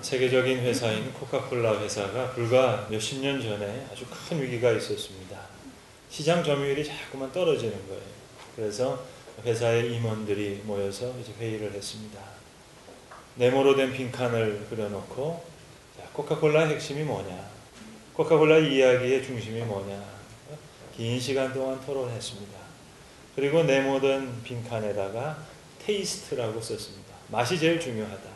세계적인 회사인 코카콜라 회사가 불과 몇십 년 전에 아주 큰 위기가 있었습니다. 시장 점유율이 자꾸만 떨어지는 거예요. 그래서 회사의 임원들이 모여서 이제 회의를 했습니다. 네모로 된 빈칸을 그려놓고, 자, 코카콜라의 핵심이 뭐냐? 코카콜라 이야기의 중심이 뭐냐? 긴 시간 동안 토론했습니다. 그리고 네모된 빈칸에다가 테이스트라고 썼습니다. 맛이 제일 중요하다.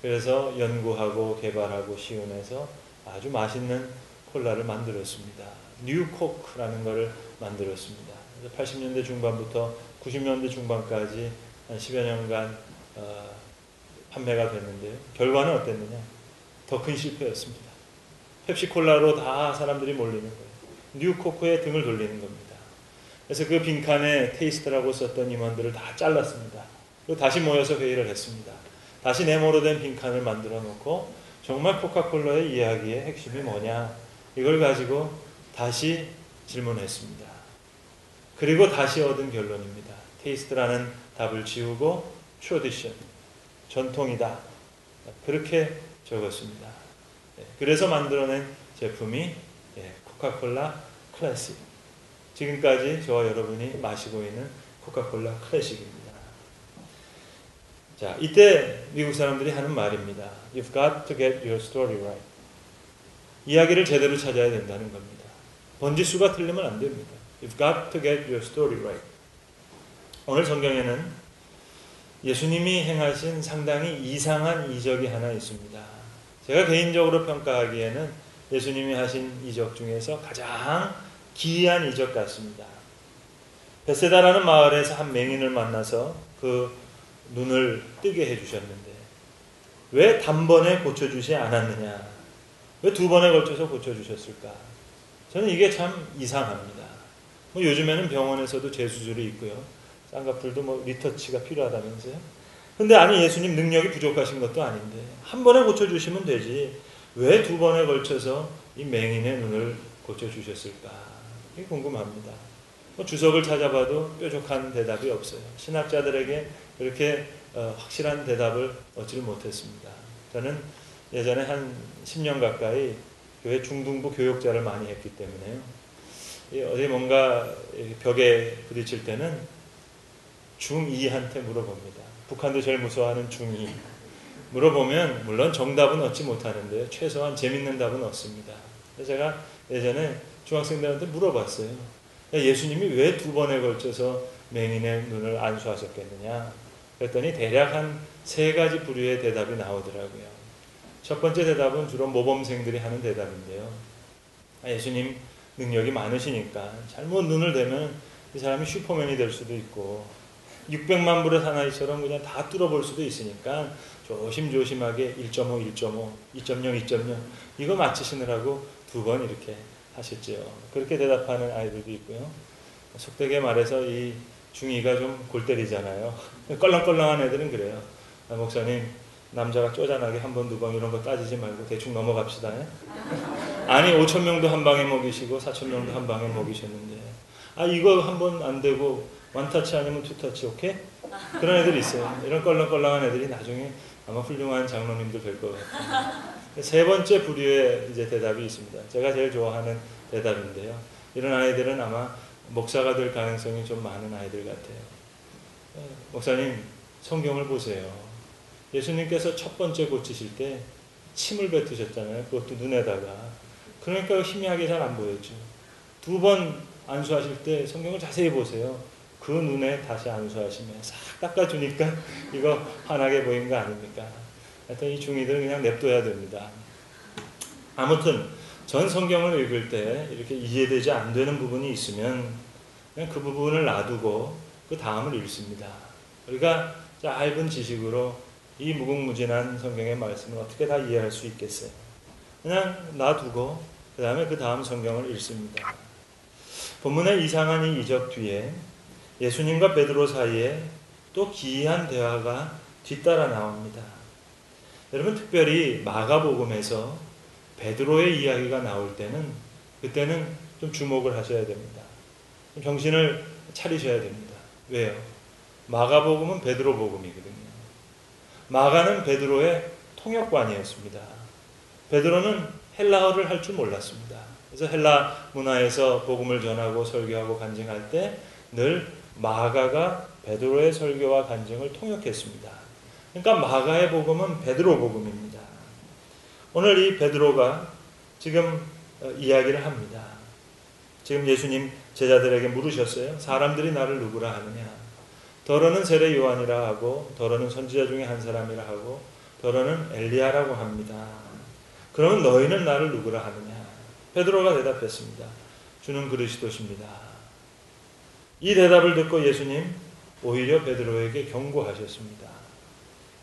그래서 연구하고 개발하고 시운해서 아주 맛있는 콜라를 만들었습니다. 뉴코크라는 것을 만들었습니다. 80년대 중반부터 90년대 중반까지 한 10여 년간 판매가 됐는데요. 결과는 어땠느냐? 더 큰 실패였습니다. 펩시콜라로 다 사람들이 몰리는 거예요. 뉴코크에 등을 돌리는 겁니다. 그래서 그 빈칸에 테이스트라고 썼던 임원들을 다 잘랐습니다. 그리고 다시 모여서 회의를 했습니다. 다시 네모로 된 빈칸을 만들어 놓고 정말 코카콜라의 이야기의 핵심이 뭐냐? 이걸 가지고 다시 질문했습니다. 그리고 다시 얻은 결론입니다. 테이스트라는 답을 지우고 트래디션, 전통이다. 그렇게 적었습니다. 그래서 만들어낸 제품이 코카콜라 클래식. 지금까지 저와 여러분이 마시고 있는 코카콜라 클래식입니다. 자, 이때 미국 사람들이 하는 말입니다. You've got to get your story right. 이야기를 제대로 찾아야 된다는 겁니다. 번지수가 틀리면 안 됩니다. You've got to get your story right. 오늘 성경에는 예수님이 행하신 상당히 이상한 이적이 하나 있습니다. 제가 개인적으로 평가하기에는 예수님이 하신 이적 중에서 가장 기이한 이적 같습니다. 베세다라는 마을에서 한 맹인을 만나서 그 눈을 뜨게 해주셨는데 왜 단번에 고쳐주지 않았느냐? 왜 두 번에 걸쳐서 고쳐주셨을까? 저는 이게 참 이상합니다. 요즘에는 병원에서도 재수술이 있고요. 쌍꺼풀도 리터치가 필요하다면서요. 근데 아니 예수님 능력이 부족하신 것도 아닌데 한 번에 고쳐주시면 되지 왜 두 번에 걸쳐서 이 맹인의 눈을 고쳐주셨을까? 이게 궁금합니다. 주석을 찾아봐도 뾰족한 대답이 없어요. 신학자들에게 그렇게 확실한 대답을 얻지를 못했습니다. 저는 예전에 한 10년 가까이 교회 중등부 교육자를 많이 했기 때문에요. 어디 뭔가 벽에 부딪힐 때는 중2한테 물어봅니다. 북한도 제일 무서워하는 중2. 물어보면 물론 정답은 얻지 못하는데요. 최소한 재밌는 답은 얻습니다. 그래서 제가 예전에 중학생들한테 물어봤어요. 예수님이 왜 두 번에 걸쳐서 맹인의 눈을 안수하셨겠느냐? 그랬더니 대략 한 3가지 부류의 대답이 나오더라고요. 첫 번째 대답은 주로 모범생들이 하는 대답인데요. 예수님 능력이 많으시니까 잘못 눈을 대면 이 사람이 슈퍼맨이 될 수도 있고 600만 불의 사나이처럼 그냥 다 뚫어볼 수도 있으니까 조심조심하게 1.5, 1.5, 2.0, 2.0 이거 맞추시느라고 2번 이렇게 하셨죠. 그렇게 대답하는 아이들도 있고요. 속되게 말해서 이 중2가 좀 골 때리잖아요. 껄렁껄렁한 애들은 그래요. 목사님 남자가 쪼잔하게 한 번, 2번 이런 거 따지지 말고 대충 넘어갑시다. 아니 5,000명도 한 방에 먹이시고 4,000명도 한 방에 먹이셨는데 이거 한 번 안 되고 원터치 아니면 투터치 오케이? 그런 애들이 있어요. 이런 껄렁껄렁한 애들이 나중에 아마 훌륭한 장로님도 될 것 같아요. 세 번째 부류의 이제 대답이 있습니다. 제가 제일 좋아하는 대답인데요. 이런 아이들은 아마 목사가 될 가능성이 좀 많은 아이들 같아요. 목사님, 성경을 보세요. 예수님께서 첫 번째 고치실 때 침을 뱉으셨잖아요. 그것도 눈에다가. 그러니까 희미하게 잘 안 보였죠. 2번 안수하실 때 성경을 자세히 보세요. 그 눈에 다시 안수하시면 싹 닦아주니까 이거 환하게 보이는 거 아닙니까? 하여튼 이 중2들은 그냥 냅둬야 됩니다. 아무튼 전 성경을 읽을 때 이렇게 이해되지 안 되는 부분이 있으면 그냥 그 부분을 놔두고 그 다음을 읽습니다. 우리가 짧은 지식으로 이 무궁무진한 성경의 말씀을 어떻게 다 이해할 수 있겠어요? 그냥 놔두고 그 다음에 그 다음 성경을 읽습니다. 본문의 이상한 이 이적 뒤에 예수님과 베드로 사이에 또 기이한 대화가 뒤따라 나옵니다. 여러분 특별히 마가복음에서 베드로의 이야기가 나올 때는 그때는 좀 주목을 하셔야 됩니다. 좀 정신을 차리셔야 됩니다. 왜요? 마가복음은 베드로 복음이거든요. 마가는 베드로의 통역관이었습니다. 베드로는 헬라어를 할 줄 몰랐습니다. 그래서 헬라 문화에서 복음을 전하고 설교하고 간증할 때 늘 마가가 베드로의 설교와 간증을 통역했습니다. 그러니까 마가의 복음은 베드로 복음입니다. 오늘 이 베드로가 지금 이야기를 합니다. 지금 예수님 제자들에게 물으셨어요. 사람들이 나를 누구라 하느냐? 더러는 세례 요한이라 하고 더러는 선지자 중에 한 사람이라 하고 더러는 엘리야라고 합니다. 그러면 너희는 나를 누구라 하느냐? 베드로가 대답했습니다. 주는 그리스도십니다. 이 대답을 듣고 예수님 오히려 베드로에게 경고하셨습니다.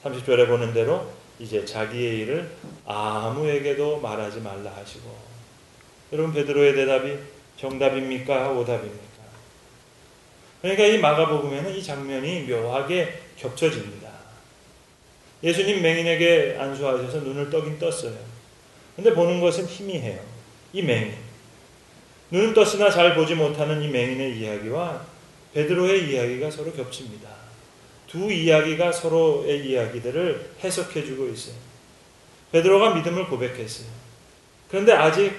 30절에 보는 대로 이제 자기의 일을 아무에게도 말하지 말라 하시고, 여러분 베드로의 대답이 정답입니까? 오답입니까? 그러니까 이 마가복음에는 이 장면이 묘하게 겹쳐집니다. 예수님 맹인에게 안수하셔서 눈을 떠긴 떴어요. 근데 보는 것은 희미해요. 이 맹인. 눈은 떴으나 잘 보지 못하는 이 맹인의 이야기와 베드로의 이야기가 서로 겹칩니다. 두 이야기가 서로의 이야기들을 해석해주고 있어요. 베드로가 믿음을 고백했어요. 그런데 아직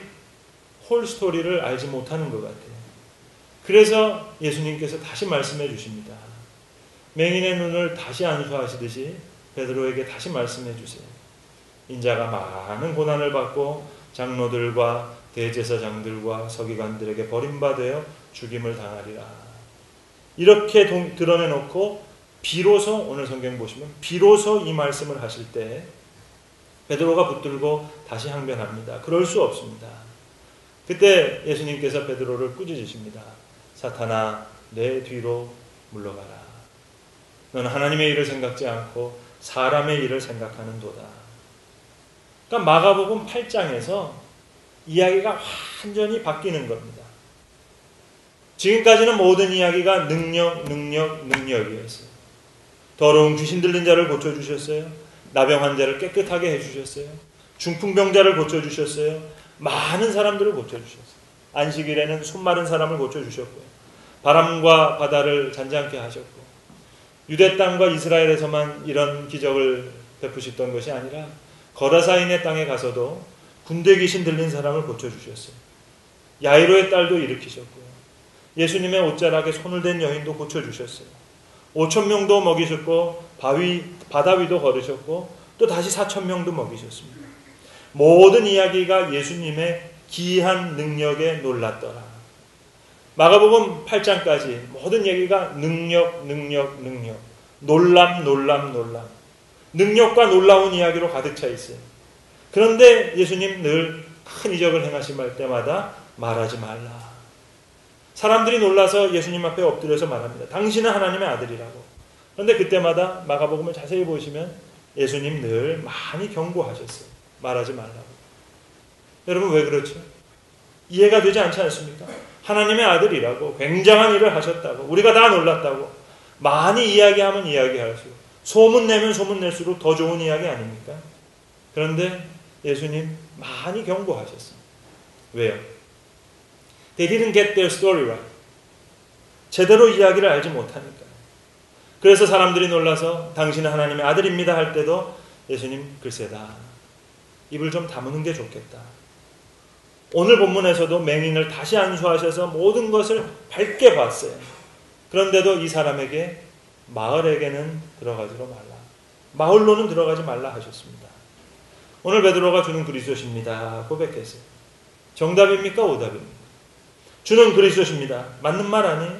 홀 스토리를 알지 못하는 것 같아요. 그래서 예수님께서 다시 말씀해 주십니다. 맹인의 눈을 다시 안수하시듯이 베드로에게 다시 말씀해 주세요. 인자가 많은 고난을 받고 장로들과 대제사장들과 서기관들에게 버림받아 죽임을 당하리라. 이렇게 드러내놓고 비로소 오늘 성경 보시면 비로소 이 말씀을 하실 때 베드로가 붙들고 다시 항변합니다. 그럴 수 없습니다. 그때 예수님께서 베드로를 꾸짖으십니다. 사탄아 내 뒤로 물러가라. 너는 하나님의 일을 생각지 않고 사람의 일을 생각하는도다. 그러니까 마가복음 8장에서 이야기가 완전히 바뀌는 겁니다. 지금까지는 모든 이야기가 능력이었어요. 더러운 귀신 들린 자를 고쳐주셨어요. 나병 환자를 깨끗하게 해주셨어요. 중풍병자를 고쳐주셨어요. 많은 사람들을 고쳐주셨어요. 안식일에는 손 마른 사람을 고쳐주셨고요. 바람과 바다를 잔잔케 하셨고, 유대 땅과 이스라엘에서만 이런 기적을 베푸셨던 것이 아니라 거라사인의 땅에 가서도 군대 귀신 들린 사람을 고쳐주셨어요. 야이로의 딸도 일으키셨고요. 예수님의 옷자락에 손을 댄 여인도 고쳐주셨어요. 5,000명도 먹이셨고 바다 위도 걸으셨고 또 다시 4,000명도 먹이셨습니다. 모든 이야기가 예수님의 기이한 능력에 놀랐더라. 마가복음 8장까지 모든 얘기가 능력, 놀람. 능력과 놀라운 이야기로 가득 차 있어요. 그런데 예수님 늘 큰 이적을 행하실 때마다 말하지 말라. 사람들이 놀라서 예수님 앞에 엎드려서 말합니다. 당신은 하나님의 아들이라고. 그런데 그때마다 마가복음을 자세히 보시면 예수님 늘 많이 경고하셨어요. 말하지 말라고. 여러분 왜 그렇죠? 이해가 되지 않지 않습니까? 하나님의 아들이라고 굉장한 일을 하셨다고 우리가 다 놀랐다고 많이 이야기하면 이야기할수록 소문 내면 소문 낼수록 더 좋은 이야기 아닙니까? 그런데 예수님 많이 경고하셨어요. 왜요? They didn't get their story right. 제대로 이야기를 알지 못하니까. 그래서 사람들이 놀라서 당신은 하나님의 아들입니다 할 때도 예수님 글쎄다. 입을 좀 다무는 게 좋겠다. 오늘 본문에서도 맹인을 다시 안수하셔서 모든 것을 밝게 봤어요. 그런데도 이 사람에게 마을에게는 들어가지로 말라. 마을로는 들어가지 말라 하셨습니다. 오늘 베드로가 주는 그리스도십니다. 고백했어요. 정답입니까? 오답입니까? 주는 그리스도십니다. 맞는 말 아니에요?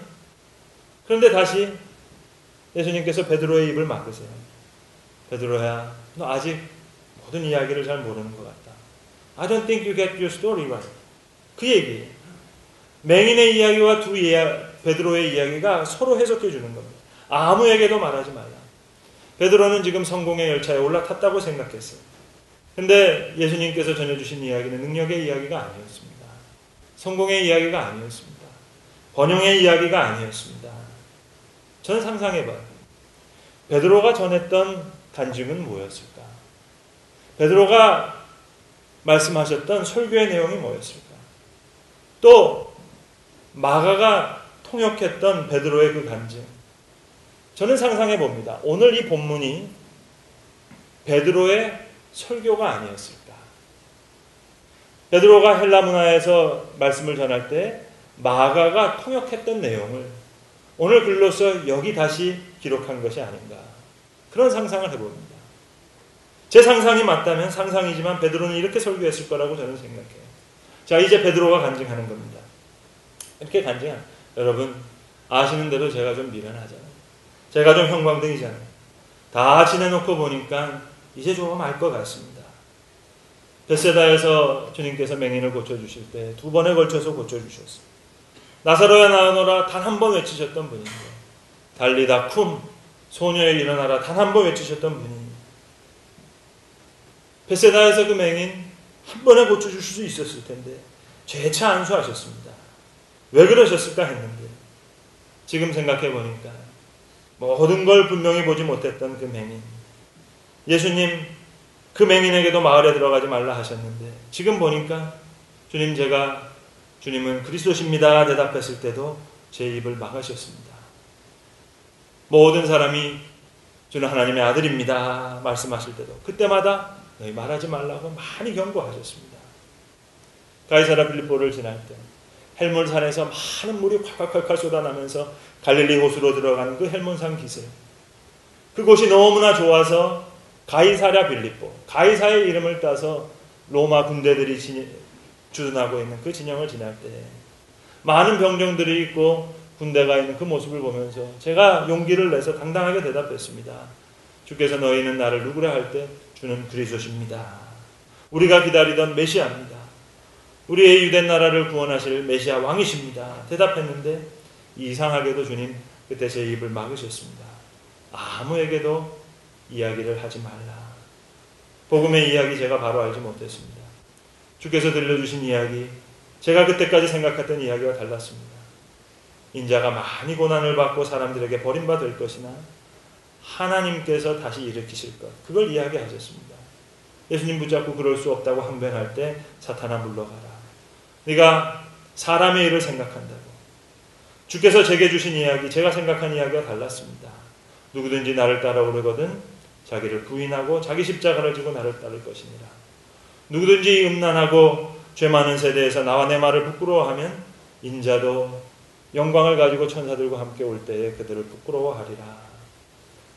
그런데 다시 예수님께서 베드로의 입을 막으세요. 베드로야, 너 아직 모든 이야기를 잘 모르는 것 같다. I don't think you get your story right. 그 얘기예요. 맹인의 이야기와 베드로의 이야기가 서로 해석해 주는 겁니다. 아무에게도 말하지 말라. 베드로는 지금 성공의 열차에 올라탔다고 생각했어요. 근데 예수님께서 전해주신 이야기는 능력의 이야기가 아니었습니다. 성공의 이야기가 아니었습니다. 번영의 이야기가 아니었습니다. 저는 상상해봐요. 베드로가 전했던 간증은 뭐였을까? 베드로가 말씀하셨던 설교의 내용이 뭐였을까? 또 마가가 통역했던 베드로의 그 간증. 저는 상상해 봅니다. 오늘 이 본문이 베드로의 설교가 아니었을까? 베드로가 헬라 문화에서 말씀을 전할 때 마가가 통역했던 내용을 오늘 글로서 여기 다시 기록한 것이 아닌가, 그런 상상을 해봅니다. 제 상상이 맞다면 상상이지만 베드로는 이렇게 설교했을 거라고 저는 생각해요. 자, 이제 베드로가 간증하는 겁니다. 이렇게 간증한, 여러분 아시는 대로 제가 좀 미련하잖아요. 제가 좀 형광등이잖아요. 다 지내놓고 보니까 이제 조금 알 것 같습니다. 벳세다에서 주님께서 맹인을 고쳐주실 때 2번에 걸쳐서 고쳐주셨습니다. 나사로야 나오너라 단 한 번 외치셨던 분인데, 달리다 쿰, 소녀여 일어나라 단 한 번 외치셨던 분이, 벳세다에서 그 맹인 한 번에 고쳐주실 수 있었을 텐데 죄차 안수하셨습니다. 왜 그러셨을까 했는데, 지금 생각해 보니까 모든 걸 분명히 보지 못했던 그 맹인, 예수님 그 맹인에게도 마을에 들어가지 말라 하셨는데, 지금 보니까 주님은 그리스도십니다 대답했을 때도 제 입을 막으셨습니다. 모든 사람이 주는 하나님의 아들입니다 말씀하실 때도 그때마다 너희 말하지 말라고 많이 경고하셨습니다. 가이사랴 빌립보를 지날 때 헬몬산에서 많은 물이 콸콸콸콸 쏟아나면서 갈릴리 호수로 들어가는 그 헬몬산 기슭, 그곳이 너무나 좋아서 가이사랴 빌립보, 가이사의 이름을 따서 로마 군대들이 주둔하고 있는 그 진영을 지날 때 많은 병정들이 있고 군대가 있는 그 모습을 보면서 제가 용기를 내서 당당하게 대답했습니다. 주께서 너희는 나를 누구라 할 때 주는 그리스도십니다. 우리가 기다리던 메시아입니다. 우리의 유대 나라를 구원하실 메시아 왕이십니다. 대답했는데 이상하게도 주님 그때 제 입을 막으셨습니다. 아무에게도 이야기를 하지 말라. 복음의 이야기 제가 바로 알지 못했습니다. 주께서 들려주신 이야기, 제가 그때까지 생각했던 이야기와 달랐습니다. 인자가 많이 고난을 받고 사람들에게 버림받을 것이나 하나님께서 다시 일으키실 것, 그걸 이야기하셨습니다. 예수님 붙잡고 그럴 수 없다고 항변할 때 사탄아 물러가라. 네가 사람의 일을 생각한다고. 주께서 제게 주신 이야기, 제가 생각한 이야기와 달랐습니다. 누구든지 나를 따라오려거든 자기를 부인하고 자기 십자가를 지고 나를 따를 것이니라. 누구든지 음란하고 죄 많은 세대에서 나와 내 말을 부끄러워하면 인자도 영광을 가지고 천사들과 함께 올 때에 그들을 부끄러워하리라.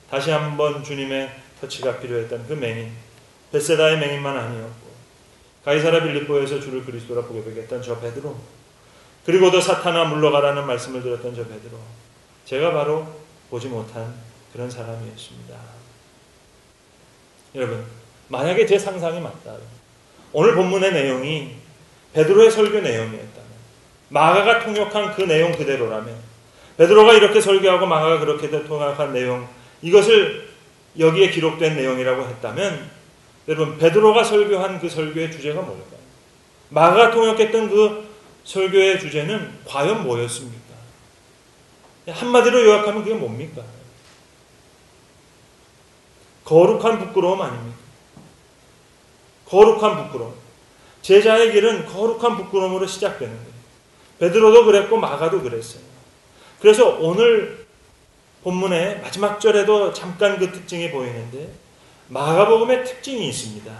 다시 한번 주님의 터치가 필요했던 그 맹인, 벳세다의 맹인만 아니었고 가이사랴 빌립보에서 주를 그리스도라 고백했던 저 베드로, 그리고도 사탄아 물러가라는 말씀을 드렸던 저 베드로, 제가 바로 보지 못한 그런 사람이었습니다. 여러분, 만약에 제 상상이 맞다, 오늘 본문의 내용이 베드로의 설교 내용이었다면, 마가가 통역한 그 내용 그대로라면, 베드로가 이렇게 설교하고 마가가 그렇게 통역한 내용, 이것을 여기에 기록된 내용이라고 했다면, 여러분 베드로가 설교한 그 설교의 주제가 뭘까요? 마가가 통역했던 그 설교의 주제는 과연 뭐였습니까? 한마디로 요약하면 그게 뭡니까? 거룩한 부끄러움 아닙니까? 거룩한 부끄러움. 제자의 길은 거룩한 부끄러움으로 시작되는 거예요. 베드로도 그랬고 마가도 그랬어요. 그래서 오늘 본문의 마지막 절에도 잠깐 그 특징이 보이는데, 마가복음의 특징이 있습니다.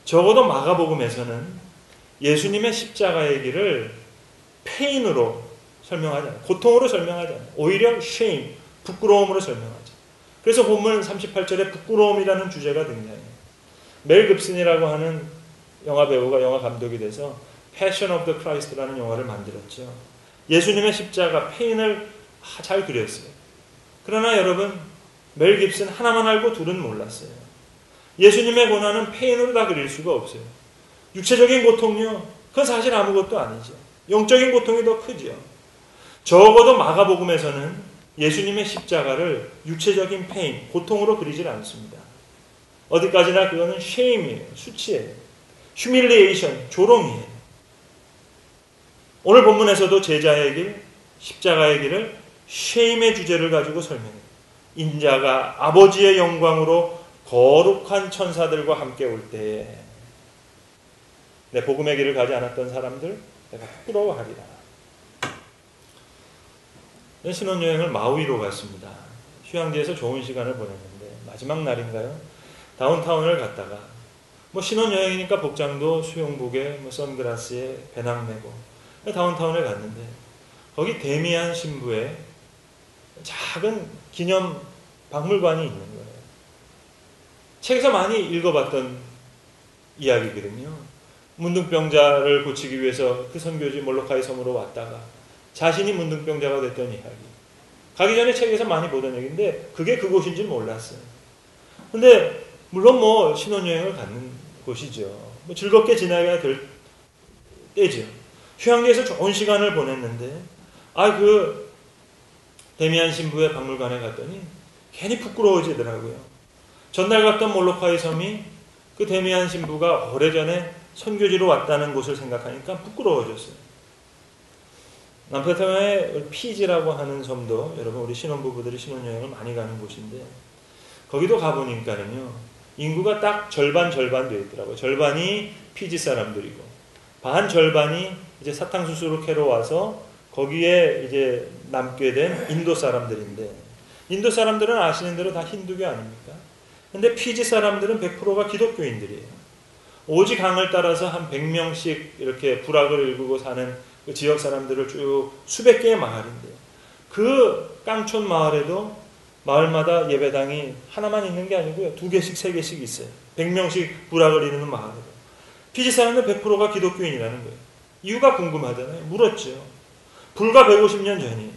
적어도 마가복음에서는 예수님의 십자가의 길을 페인으로 설명하지 않아요. 고통으로 설명하지 않아요. 오히려 shame, 부끄러움으로 설명하죠. 그래서 본문 38절에 부끄러움이라는 주제가 등장해요. 멜 깁슨이라고 하는 영화 배우가 영화 감독이 돼서 Passion of the Christ라는 영화를 만들었죠. 예수님의 십자가, 페인을 잘 그렸어요. 그러나 여러분, 멜 깁슨 하나만 알고 둘은 몰랐어요. 예수님의 고난은 페인으로 다 그릴 수가 없어요. 육체적인 고통요, 그건 사실 아무것도 아니죠. 영적인 고통이 더 크죠. 적어도 마가복음에서는 예수님의 십자가를 육체적인 페인, 고통으로 그리질 않습니다. 어디까지나 그거는 shame이에요. 수치예요. humiliation, 조롱이에요. 오늘 본문에서도 제자의 길, 십자가의 길을 shame의 주제를 가지고 설명해요. 인자가 아버지의 영광으로 거룩한 천사들과 함께 올 때에 내 복음의 길을 가지 않았던 사람들 내가 부끄러워하리라. 신혼여행을 마우이로 갔습니다. 휴양지에서 좋은 시간을 보냈는데 마지막 날인가요? 다운타운을 갔다가 뭐 신혼여행이니까 복장도 수영복에 뭐 선글라스에 배낭 메고 다운타운에 갔는데 거기 데미안 신부의 작은 기념 박물관이 있는 거예요. 책에서 많이 읽어봤던 이야기거든요. 문둥병자를 고치기 위해서 그 선교지 몰로카이 섬으로 왔다가 자신이 문둥병자가 됐던 이야기. 가기 전에 책에서 많이 보던 얘기인데 그게 그곳인지 몰랐어요. 근데 물론 뭐 신혼여행을 갖는 곳이죠. 뭐 즐겁게 지나가야 될 때죠. 휴양지에서 좋은 시간을 보냈는데 그 데미안 신부의 박물관에 갔더니 괜히 부끄러워지더라고요. 전날 갔던 몰로카이 섬이 그 데미안 신부가 오래전에 선교지로 왔다는 곳을 생각하니까 부끄러워졌어요. 남편의 피지라고 하는 섬도 여러분 우리 신혼부부들이 신혼여행을 많이 가는 곳인데 거기도 가보니까는요 인구가 딱 절반 되어 있더라고요. 절반이 피지 사람들이고 반 절반이 이제 사탕수수로 캐러 와서 거기에 이제 남게 된 인도 사람들인데 인도 사람들은 아시는 대로 다 힌두교 아닙니까? 근데 피지 사람들은 100%가 기독교인들이에요. 오지 강을 따라서 한 100명씩 이렇게 부락을 일구고 사는 그 지역 사람들을 쭉 수백 개의 마을인데 그 깡촌 마을에도 마을마다 예배당이 하나만 있는 게 아니고요. 2개씩 3개씩 있어요. 100명씩 부락을 이루는 마을에도. 피지 사람들 100%가 기독교인이라는 거예요. 이유가 궁금하잖아요. 물었죠. 불과 150년 전이에요.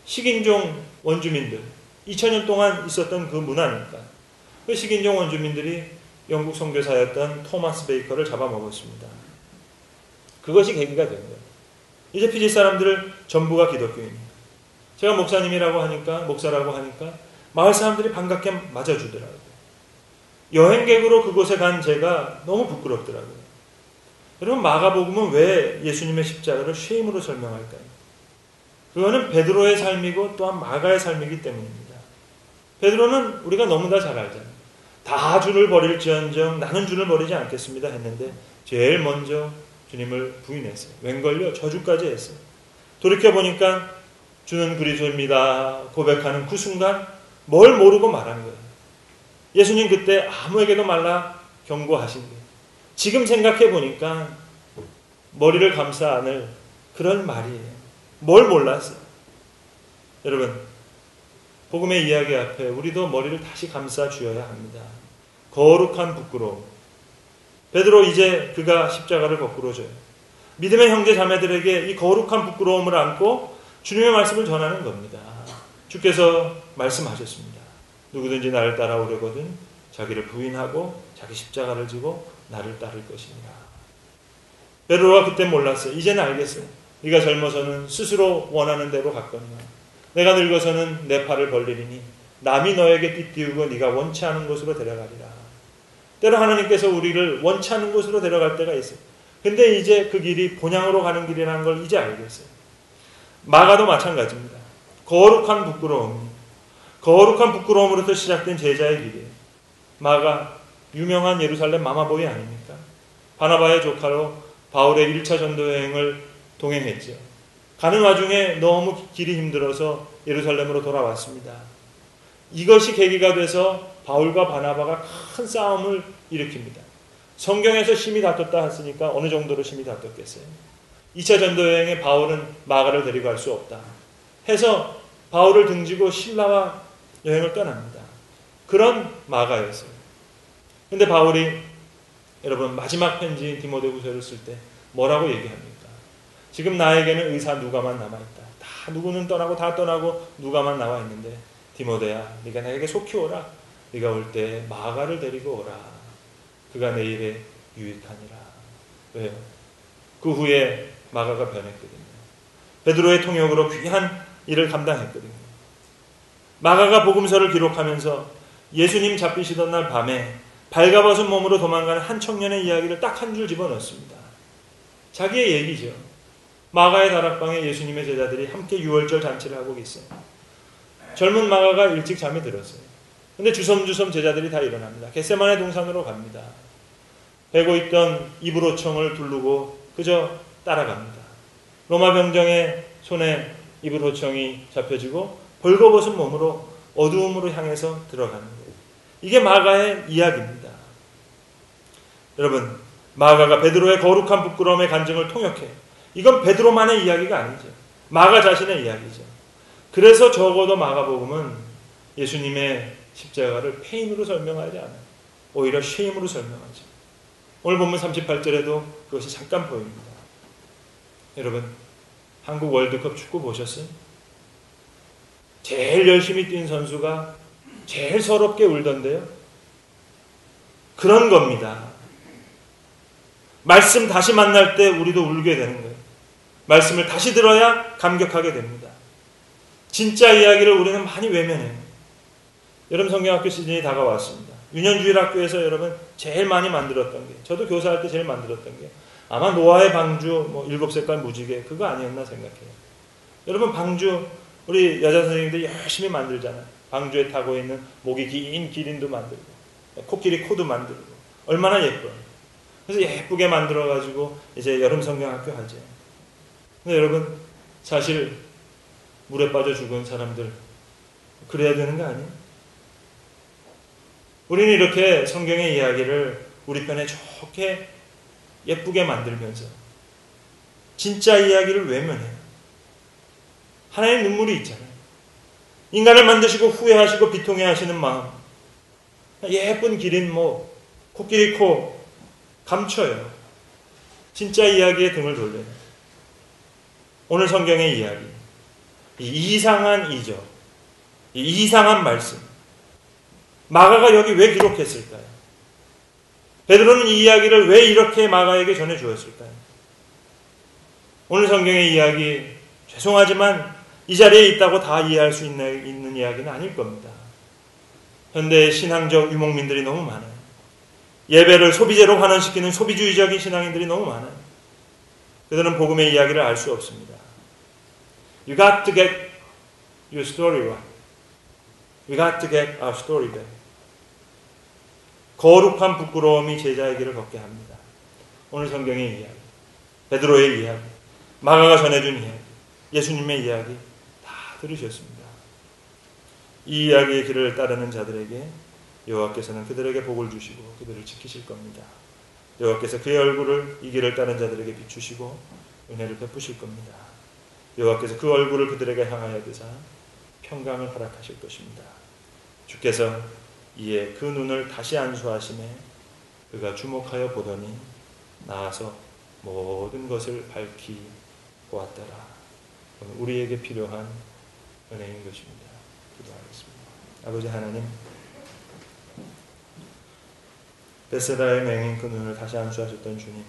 식인종 원주민들 2000년 동안 있었던 그 문화니까 그 식인종 원주민들이 영국 선교사였던 토마스 베이커를 잡아먹었습니다. 그것이 계기가 된 거예요. 이제 피지 사람들 전부가 기독교인이에요. 제가 목사라고 하니까 마을 사람들이 반갑게 맞아주더라고요. 여행객으로 그곳에 간 제가 너무 부끄럽더라고요. 여러분 마가복음은 왜 예수님의 십자가를 쉐임으로 설명할까요? 그거는 베드로의 삶이고 또한 마가의 삶이기 때문입니다. 베드로는 우리가 너무나 잘 알잖아요. 다 주를 버릴지언정 나는 주를 버리지 않겠습니다 했는데 제일 먼저 주님을 부인했어요. 웬걸요? 저주까지 했어요. 돌이켜보니까 주는 그리스도입니다 고백하는 그 순간 뭘 모르고 말한 거예요. 예수님 그때 아무에게도 말라 경고하신 거예요. 지금 생각해보니까 머리를 감싸 안을 그런 말이에요. 뭘 몰랐어요. 여러분 복음의 이야기 앞에 우리도 머리를 다시 감싸 주어야 합니다. 거룩한 부끄러움. 베드로 이제 그가 십자가를 거꾸로 져요. 믿음의 형제 자매들에게 이 거룩한 부끄러움을 안고 주님의 말씀을 전하는 겁니다. 주께서 말씀하셨습니다. 누구든지 나를 따라오려거든 자기를 부인하고 자기 십자가를 지고 나를 따를 것입니다. 베드로가 그때 몰랐어요. 이제는 알겠어요. 네가 젊어서는 스스로 원하는 대로 갔거니와 내가 늙어서는 내 팔을 벌리리니 남이 너에게 띠띠우고 네가 원치 않은 곳으로 데려가리라. 때로 하나님께서 우리를 원치 않은 곳으로 데려갈 때가 있어요. 근데 이제 그 길이 본향으로 가는 길이라는 걸 이제 알겠어요. 마가도 마찬가지입니다. 거룩한 부끄러움. 거룩한 부끄러움으로부터 시작된 제자의 길이에요. 마가 유명한 예루살렘 마마보이 아닙니까? 바나바의 조카로 바울의 1차 전도 여행을 동행했죠. 가는 와중에 너무 길이 힘들어서 예루살렘으로 돌아왔습니다. 이것이 계기가 돼서 바울과 바나바가 큰 싸움을 일으킵니다. 성경에서 심히 다퉜다 했으니까 어느 정도로 심히 다퉜겠어요. 2차 전도여행에 바울은 마가를 데리고 갈 수 없다 해서 바울을 등지고 신라와 여행을 떠납니다. 그런 마가였어요. 근데 바울이 여러분 마지막 편지인 디모데후서를 쓸 때 뭐라고 얘기합니까? 지금 나에게는 의사 누가만 남아있다. 다 누구는 떠나고 다 떠나고 누가만 나와 있는데 디모데야 네가 나에게 속히 오라. 네가 올 때 마가를 데리고 오라. 그가 내 일에 유익하니라. 왜요? 그 후에 마가가 변했거든요. 베드로의 통역으로 귀한 일을 감당했거든요. 마가가 복음서를 기록하면서 예수님 잡히시던 날 밤에 발가벗은 몸으로 도망가는 한 청년의 이야기를 딱 한 줄 집어넣습니다. 자기의 얘기죠. 마가의 다락방에 예수님의 제자들이 함께 유월절 잔치를 하고 있어요. 젊은 마가가 일찍 잠이 들었어요. 근데 주섬주섬 제자들이 다 일어납니다. 겟세마네 동산으로 갑니다. 베고 있던 이불호청을 두르고 그저 따라갑니다. 로마 병정의 손에 이불호청이 잡혀지고 벌거벗은 몸으로 어두움으로 향해서 들어가는 거예요. 이게 마가의 이야기입니다. 여러분, 마가가 베드로의 거룩한 부끄러움의 간증을 통역해. 이건 베드로만의 이야기가 아니죠. 마가 자신의 이야기죠. 그래서 적어도 마가복음은 예수님의 십자가를 페인으로 설명하지 않아요. 오히려 쉐임으로 설명하죠. 오늘 본문 38절에도 그것이 잠깐 보입니다. 여러분, 한국 월드컵 축구 보셨어요? 제일 열심히 뛴 선수가 제일 서럽게 울던데요. 그런 겁니다. 말씀 다시 만날 때 우리도 울게 되는 거예요. 말씀을 다시 들어야 감격하게 됩니다. 진짜 이야기를 우리는 많이 외면해요. 여러분, 성경학교 시즌이 다가왔습니다. 유년주일학교에서 여러분 제일 많이 만들었던 게, 저도 교사할 때 제일 만들었던 게 아마 노아의 방주, 7색깔 무지개 그거 아니었나 생각해요. 여러분, 방주 우리 여자 선생님들이 열심히 만들잖아요. 방주에 타고 있는 목이 긴 기린도 만들고 코끼리 코도 만들고 얼마나 예뻐요. 그래서 예쁘게 만들어가지고 이제 여름 성경학교 하죠. 근데 여러분, 사실 물에 빠져 죽은 사람들 그래야 되는 거 아니에요? 우리는 이렇게 성경의 이야기를 우리 편에 좋게 예쁘게 만들면서 진짜 이야기를 외면해요. 하나의 눈물이 있잖아요. 인간을 만드시고 후회하시고 비통해하시는 마음, 예쁜 기린 목, 코끼리 코 감춰요. 진짜 이야기에 등을 돌려요. 오늘 성경의 이야기, 이 이상한 이적, 이 이상한 말씀, 마가가 여기 왜 기록했을까요? 베드로는 이 이야기를 왜 이렇게 마가에게 전해주었을까요? 오늘 성경의 이야기, 죄송하지만 이 자리에 있다고 다 이해할 수 있는 이야기는 아닐 겁니다. 현대의 신앙적 유목민들이 너무 많아요. 예배를 소비재로 환원시키는 소비주의적인 신앙인들이 너무 많아요. 그들은 복음의 이야기를 알 수 없습니다. You got to get your story right. We got to get our story back. 거룩한 부끄러움이 제자의 길을 걷게 합니다. 오늘 성경의 이야기, 베드로의 이야기, 마가가 전해준 이야기, 예수님의 이야기 다 들으셨습니다. 이 이야기의 길을 따르는 자들에게 여호와께서는 그들에게 복을 주시고 그들을 지키실 겁니다. 여호와께서 그의 얼굴을 이 길을 따른 자들에게 비추시고 은혜를 베푸실 겁니다. 여호와께서 그 얼굴을 그들에게 향하여 드사 평강을 허락하실 것입니다. 주께서 이에 그 눈을 다시 안수하심에 그가 주목하여 보더니 나아서 모든 것을 밝히 보았더라. 우리에게 필요한 은혜인 것입니다. 기도하겠습니다. 아버지 하나님, 베세다의 맹인 그 눈을 다시 안수하셨던 주님,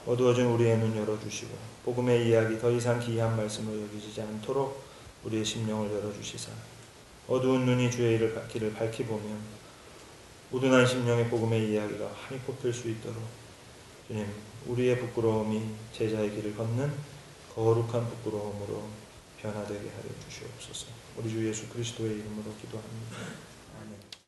어두워진 우리의 눈 열어주시고 복음의 이야기 더 이상 기이한 말씀으로 여기지 않도록 우리의 심령을 열어주시사 어두운 눈이 주의 길을 밝히 보면 우둔한 심령의 복음의 이야기가 환히 꼽힐 수 있도록 주님, 우리의 부끄러움이 제자의 길을 걷는 거룩한 부끄러움으로 변화되게 하여 주시옵소서. 우리 주 예수 그리스도의 이름으로 기도합니다. 아멘.